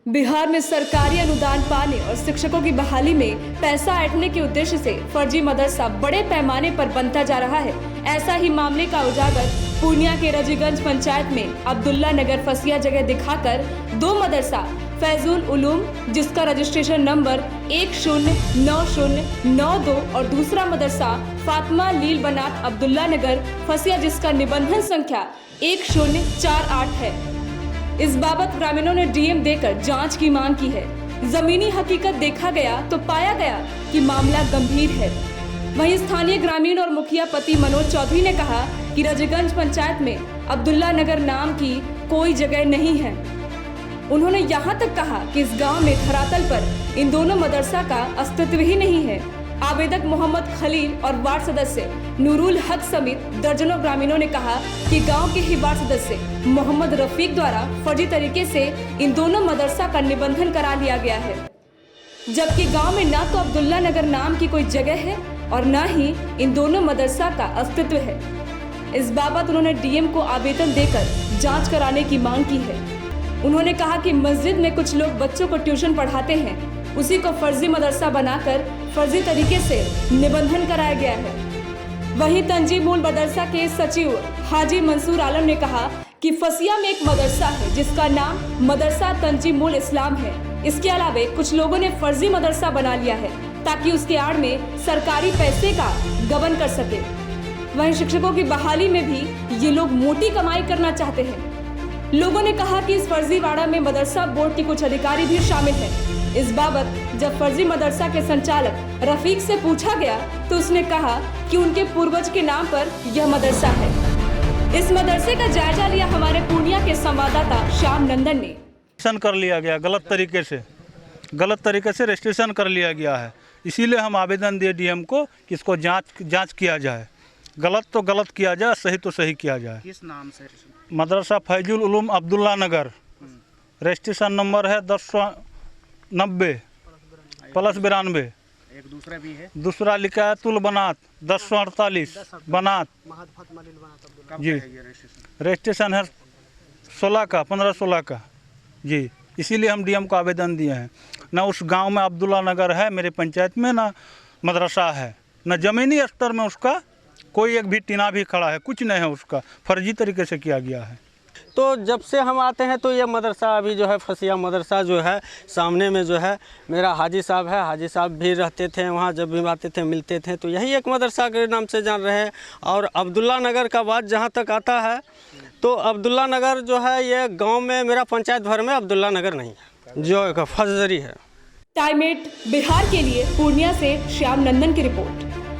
बिहार में सरकारी अनुदान पाने और शिक्षकों की बहाली में पैसा ऐंठने के उद्देश्य से फर्जी मदरसा बड़े पैमाने पर बनता जा रहा है। ऐसा ही मामले का उजागर पूर्णिया के रजीगंज पंचायत में अब्दुल्ला नगर फसिया जगह दिखाकर दो मदरसा फैजुल उलूम जिसका रजिस्ट्रेशन नंबर 109092 और दूसरा मदरसा फातिमा लील बनात अब्दुल्ला नगर फसिया जिसका निबंधन संख्या 1048 है। इस बाबत ग्रामीणों ने डीएम देकर जांच की मांग की है। जमीनी हकीकत देखा गया तो पाया गया कि मामला गंभीर है। वहीं स्थानीय ग्रामीण और मुखिया पति मनोज चौधरी ने कहा कि रजीगंज पंचायत में अब्दुल्ला नगर नाम की कोई जगह नहीं है। उन्होंने यहाँ तक कहा कि इस गांव में धरातल पर इन दोनों मदरसा का अस्तित्व ही नहीं है। आवेदक मोहम्मद खलील और वार्ड सदस्य नूरुल हक समेत दर्जनों ग्रामीणों ने कहा कि गांव के ही वार्ड सदस्य मोहम्मद रफीक द्वारा फर्जी तरीके से इन दोनों मदरसा का निबंधन करा लिया गया है, जबकि गांव में न तो अब्दुल्ला नगर नाम की कोई जगह है और न ही इन दोनों मदरसा का अस्तित्व है। इस बाबत उन्होंने डीएम को आवेदन देकर जाँच कराने की मांग की है। उन्होंने कहा कि मस्जिद में कुछ लोग बच्चों को ट्यूशन पढ़ाते हैं, उसी को फर्जी मदरसा बनाकर फर्जी तरीके से निबंधन कराया गया है। वहीं तंजीमुल मदरसा के सचिव हाजी मंसूर आलम ने कहा कि फसिया में एक मदरसा है जिसका नाम मदरसा तंजीमुल इस्लाम है। इसके अलावा कुछ लोगों ने फर्जी मदरसा बना लिया है ताकि उसके आड़ में सरकारी पैसे का गबन कर सके। वहीं शिक्षकों की बहाली में भी ये लोग मोटी कमाई करना चाहते हैं। लोगों ने कहा कि इस फर्जीवाड़ा में मदरसा बोर्ड के कुछ अधिकारी भी शामिल हैं। इस बाबत जब फर्जी मदरसा के संचालक रफीक से पूछा गया तो उसने कहा कि उनके पूर्वज के नाम पर यह मदरसा है। इस मदरसे का जायजा लिया हमारे पूर्णिया के संवाददाता श्याम नंदन ने। रजिस्ट्रेशन कर लिया गया गलत तरीके से रजिस्ट्रेशन कर लिया गया है। इसीलिए हम आवेदन दिए डीएम को कि इसको जांच किया जाए। गलत तो गलत किया जाए, सही तो सही किया जाए। किस नाम से? मदरसा फैजुल उलूम अब्दुल्ला नगर, रजिस्ट्रेशन नंबर है 1090+92। एक दूसरा भी है, दूसरा लिखा है तुल बनात 1048 बनात जी। रजिस्ट्रेशन है 15/16 का जी। इसीलिए हम डीएम को आवेदन दिए हैं। ना उस गांव में अब्दुल्ला नगर है मेरे पंचायत में, ना मदरसा है, ना ज़मीनी स्तर में उसका कोई एक भी टीना भी खड़ा है, कुछ नहीं है। उसका फर्जी तरीके से किया गया है। तो जब से हम आते हैं तो ये मदरसा अभी जो है फसिया मदरसा जो है सामने में जो है मेरा हाजी साहब है। हाजी साहब भी रहते थे वहाँ, जब भी आते थे मिलते थे, तो यही एक मदरसा के नाम से जान रहे हैं। और अब्दुल्ला नगर का बात जहाँ तक आता है तो अब्दुल्ला नगर जो है ये गाँव में मेरा पंचायत भर में अब्दुल्ला नगर नहीं है, जो एक फर्जरी है। टाइम 8 बिहार के लिए पूर्णिया से श्याम नंदन की रिपोर्ट।